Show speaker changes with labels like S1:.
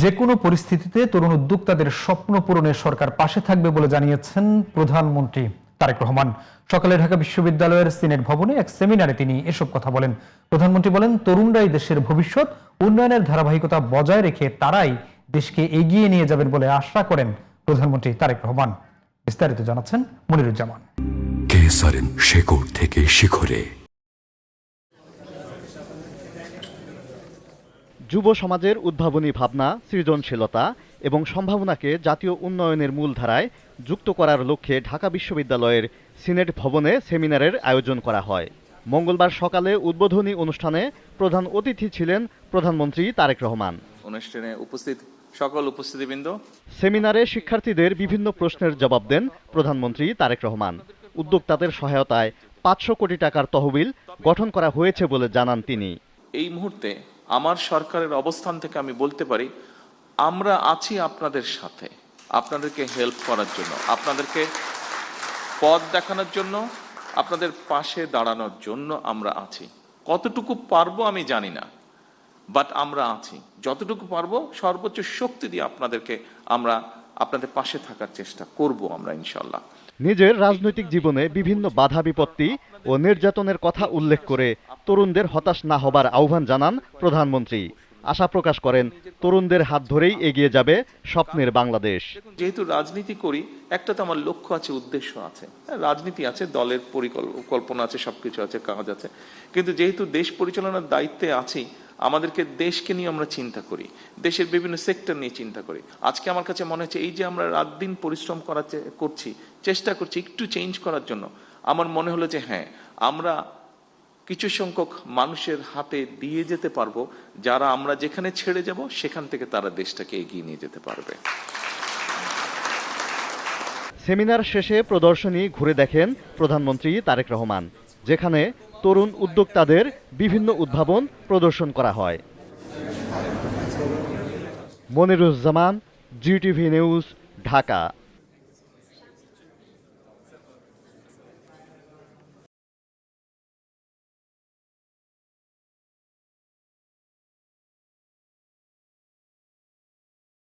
S1: যে কোনো পরিস্থিতিতে তরুণ উদ্যোক্তাদের স্বপ্ন পূরণে সরকার পাশে থাকবে বলে জানিয়েছেন প্রধানমন্ত্রী তারেক রহমান। সকালে ঢাকা বিশ্ববিদ্যালয়ের সিনেট ভবনে এক সেমিনারে তিনি এসব কথা বলেন। প্রধানমন্ত্রী বলেন, তরুণরাই দেশের ভবিষ্যৎ, উন্নয়নের ধারাবাহিকতা বজায় রেখে তারাই দেশকে এগিয়ে নিয়ে যাবেন বলে আশা করেন প্রধানমন্ত্রী তারেক রহমান। বিস্তারিত জানাচ্ছেন মনিরুজ্জামান।
S2: কেসারেন শেকড় থেকে শিখরে।
S3: যুব সমাজের উদ্ভাবনী ভাবনা, সৃজনশীলতা এবং সম্ভাবনাকে জাতীয় উন্নয়নের মূলধারায় যুক্ত করার লক্ষ্যে ঢাকা বিশ্ববিদ্যালয়ের সিনেট ভবনে সেমিনারের আয়োজন করা হয়। মঙ্গলবার সকালে উদ্বোধনী অনুষ্ঠানে প্রধান অতিথি ছিলেন প্রধানমন্ত্রী তারেক রহমান।
S4: অনুষ্ঠানে উপস্থিত সকল উপস্থিতিবৃন্দ,
S3: সেমিনারে শিক্ষার্থীদের বিভিন্ন প্রশ্নের জবাব দেন প্রধানমন্ত্রী তারেক রহমান। উদ্যোক্তাদের সহায়তায় 500 কোটি টাকার তহবিল গঠন করা হয়েছে বলে জানান তিনি।
S4: এই মুহূর্তে আমার সরকারের অবস্থান থেকে আমি বলতে পারি, আমরা আছি আপনাদের সাথে, আপনাদেরকে হেল্প করার জন্য, আপনাদেরকে পথ দেখানোর জন্য, আপনাদের পাশে দাঁড়ানোর জন্য আমরা আছি। কতটুকু পারবো আমি জানি না, বাট আমরা আছি। যতটুকু পারবো সর্বোচ্চ শক্তি দিয়ে আপনাদের পাশে থাকার চেষ্টা করব আমরা ইনশাল্লাহ।
S3: নিজের রাজনৈতিক জীবনে বিভিন্ন বাধা বিপত্তি ও নির্যাতনের কথা উল্লেখ করে তরুণদের হতাশ না হবার আহ্বান জানান প্রধানমন্ত্রী। আশা প্রকাশ করেন, তরুণদের হাত ধরেই এগিয়ে যাবে স্বপ্নের বাংলাদেশ।
S4: যেহেতু রাজনীতি করি, একটা তো আমার লক্ষ্য আছে, উদ্দেশ্য আছে। রাজনীতি আছে, দলের পরিকল্পনা আছে, সবকিছু আছে, কাজ আছে, কিন্তু যেহেতু দেশ পরিচালনার দায়িত্বে আছি, আমাদেরকে দেশকে নিয়ে আমরা চিন্তা করি, দেশের বিভিন্ন সেক্টর নিয়ে চিন্তা করি। আজকে আমার কাছে মনে হচ্ছে, এই যে আমরা রাত দিন পরিশ্রম করছি, চেষ্টা করছি একটু চেঞ্জ করার জন্য, আমার মনে হলো যে হ্যাঁ, আমরা কিছু সংখ্যক মানুষের হাতে দিয়ে যেতে পারবো, যারা আমরা যেখানে ছেড়ে যাব সেখান থেকে তারা দেশটাকে এগিয়ে নিয়ে যেতে পারবে।
S3: সেমিনার শেষে প্রদর্শনী ঘুরে দেখেন প্রধানমন্ত্রী তারেক রহমান, যেখানে তরুণ উদ্যোক্তাদের বিভিন্ন উদ্ভাবন প্রদর্শন করা হয়। Moniruzzaman, GTV news, Dhaka.